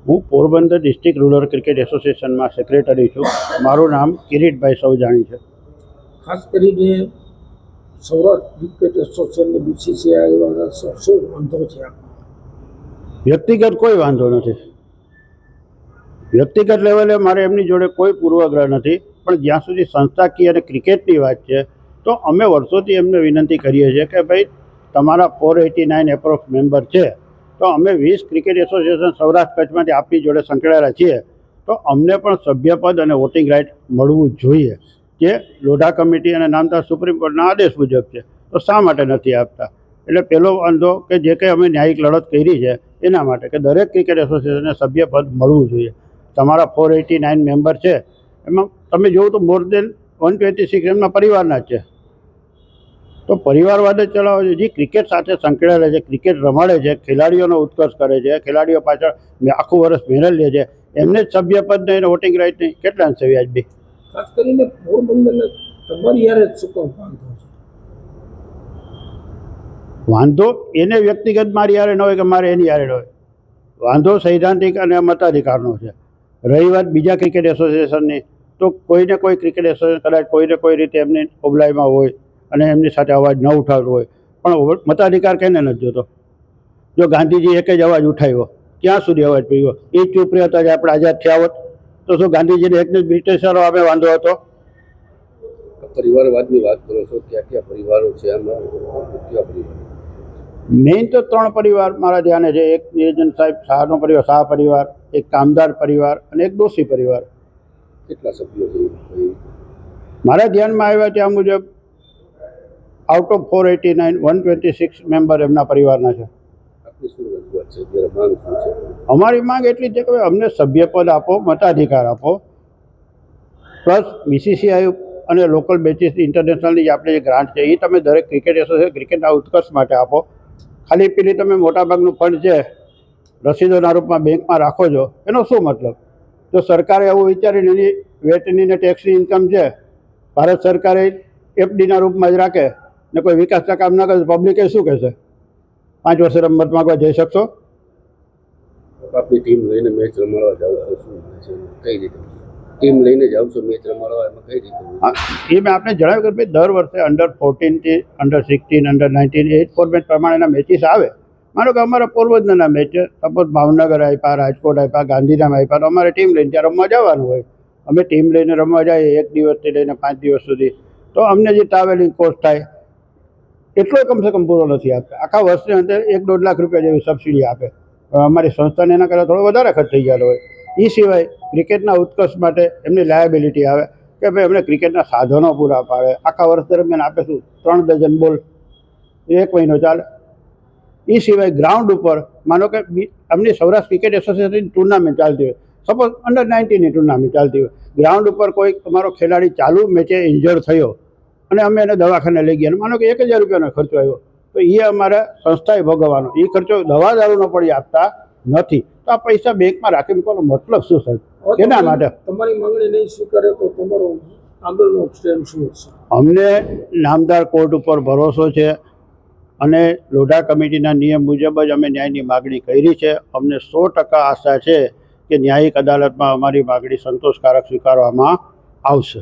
હું Porbandar district rural cricket એસોસિએશનમાં secretary છું. મારું નામ કિરીટભાઈ સૌજાણી છે. ખાસ કરીને સૌરાષ્ટ્ર ક્રિકેટ એસોસિએશનની બીસીસીઆઈ શું વાંધો છે? વ્યક્તિગત કોઈ વાંધો નથી. વ્યક્તિગત લેવલે મારે એમની જોડે કોઈ પૂર્વગ્રહ નથી, પણ જ્યાં સુધી સંસ્થાકીય અને ક્રિકેટની વાત છે તો અમે વર્ષોથી એમને વિનંતી કરીએ છીએ કે ભાઈ તમારા 489 એપ્રોક્સ મેમ્બર છે, તો અમે 20 ક્રિકેટ એસોસિએશન સૌરાષ્ટ્ર કચ્છમાંથી આપણી જોડે સંકળાયેલા છીએ, તો અમને પણ સભ્યપદ અને વોટિંગ રાઇટ મળવું જોઈએ, જે લોઢા કમિટી અને નામદાર સુપ્રીમ કોર્ટના આદેશ મુજબ છે. તો શા માટે નથી આપતા? એટલે પહેલો વાંધો કે જે કંઈ અમે ન્યાયિક લડત કરી છે એના માટે કે દરેક ક્રિકેટ એસોસિએશનને સભ્યપદ મળવું જોઈએ. તમારા 489 મેમ્બર છે, એમાં તમે જોવો તો મોર દેન 126 એમના પરિવારના જ છે. તો પરિવારવાદ જ ચલાવે છે. જે ક્રિકેટ સાથે સંકળાયેલા છે, ક્રિકેટ રમાડે છે, ખેલાડીઓનો ઉત્કર્ષ કરે છે, ખેલાડીઓ પાછળ આખું વર્ષ મહેનત લે છે, એમને જ સભ્યપદ નહીં, વોટિંગ રાઇટ નહીં, કેટલા અંશે વ્યાજબી? ખાસ કરીને પોરબંદરને તમારી યારે જ શું કામ વાંધો છે? વાંધો એને વ્યક્તિગત મારી યારે ન હોય કે મારે એની યારે ન હોય. વાંધો સૈદ્ધાંતિક અને મતાધિકારનો છે. રહી વાત બીજા ક્રિકેટ એસોસિએશનની, તો કોઈને કોઈ ક્રિકેટ એસોસિએશન કદાચ કોઈને કોઈ રીતે એમની ઓબલાઈમાં હોય અને એમની સાથે અવાજ ન ઉઠાવતો હોય, પણ મતાધિકાર કેને નથી જોતો? જો ગાંધીજી એક જ અવાજ ઉઠાવ્યો, ક્યાં સુધી અવાજ પીવો? એ ચૂપ રહ્યા હતા જે આપણે આઝાદ થયા હોત તો શું ગાંધીજીને એકને જ બ્રિટિશરો અમે વાંધો હતો? પરિવારવાદની વાત કરો છો, ક્યાં ક્યાં પરિવારો છે આમાં? કયા પરિવાર? મેઇન તો 3 પરિવાર મારા ધ્યાને છે. એક નિરંજન સાહેબ શાહનો પરિવાર, શાહ પરિવાર, એક કામદાર પરિવાર અને એક દોશી પરિવાર. કેટલા સભ્યો છે? મારા ધ્યાનમાં આવ્યા ત્યાં મુજબ આઉટ ઓફ 489 126 મેમ્બર એમના પરિવારના છે. આપની શું રજૂઆત છે? અત્યારે માંગ શું છે? અમારી માંગ એટલી છે કે અમને સભ્યપદ આપો, મતાધિકાર આપો, પ્લસ બીસીસીઆઈ અને લોકલ બેચીસ ઇન્ટરનેશનલની જે આપણે જે ગ્રાન્ટ છે એ તમે દરેક ક્રિકેટ એસોસિએશન ક્રિકેટના ઉત્કર્ષ માટે આપો. ખાલી પેલી તમે મોટાભાગનું ફંડ છે રસીદોના રૂપમાં બેંકમાં રાખો છો, એનો શું મતલબ? જો સરકારે એવું વિચારીને એની વેટની ને ટેક્સની ઇન્કમ છે ભારત સરકારે એફડીના રૂપમાં જ રાખે ને કોઈ વિકાસના કામ ન કરે તો પબ્લિકે શું કહેશે? 5 વર્ષે રમત માગવા જઈ શકશો? આપની ટીમ લઈને મેચ રમાડવા જાવ છો, શું છે? કઈ રીતે ટીમ લઈને જાવ છો મેચ રમાડવા, એમાં કઈ રીતે? હા, એ મેં આપને જણાવ્યું કે ભાઈ દર વર્ષે અંડર 14 થી અંડર 16 અંડર 19 8 ફોર્મેટ પ્રમાણેના મેચીસ આવે. માનો કે અમારા પોરબંદરના મેચ છે, સપોઝ ભાવનગર આપ્યા, રાજકોટ આપ્યા, ગાંધીધામ આપ્યા, તો અમારે ટીમ લઈને ત્યાં રમવા જવાનું હોય. અમે ટીમ લઈને રમવા જઈએ 1 દિવસથી લઈને 5 દિવસ સુધી, તો અમને જે ટ્રાવેલિંગ કોસ્ટ થાય એટલો કમસે કમ પૂરો નથી આપતા. આખા વર્ષની અંદર 1-1.5 લાખ રૂપિયા જેવી સબસિડી આપે. અમારી સંસ્થાને એના કરતાં થોડો વધારે ખર્ચ થઈ ગયેલો હોય. એ સિવાય ક્રિકેટના ઉત્કર્ષ માટે એમની લાયબિલિટી આવે કે ભાઈ અમને ક્રિકેટના સાધનો પૂરા પાડે. આખા વર્ષ દરમિયાન આપે શું 3 ડઝન બોલ, 1 મહિનો ચાલે. એ સિવાય ગ્રાઉન્ડ ઉપર માનો કે અમની સૌરાષ્ટ્ર ક્રિકેટ એસોસિએશનની ટુર્નામેન્ટ ચાલતી હોય, સપોઝ અંડર 19ની ટુર્નામેન્ટ ચાલતી હોય, ગ્રાઉન્ડ ઉપર કોઈ તમારો ખેલાડી ચાલુ મેચે ઇન્જર્ડ થયો અને અમે એને દવાખાને લઈ ગયા, માનો કે 1000 રૂપિયાનો ખર્ચો આવ્યો, તો એ અમારે સંસ્થાએ ભોગવવાનો. એ ખર્ચો દવા દારૂનો પડી આપતા નથી. તો આ પૈસા બેંકમાં રાખી મૂકવાનો મતલબ શું સાહેબ? કેના માટે? તમારી માંગણી નહીં સ્વીકારે તો તમારો આગળનો સ્ટેન્ડ શું હશે? અમને નામદાર કોર્ટ ઉપર ભરોસો છે અને લોઢા કમિટીના નિયમ મુજબ જ અમે ન્યાયની માગણી કરી છે. અમને 100% આશા છે કે ન્યાયિક અદાલતમાં અમારી માગણી સંતોષકારક સ્વીકારવામાં આવશે.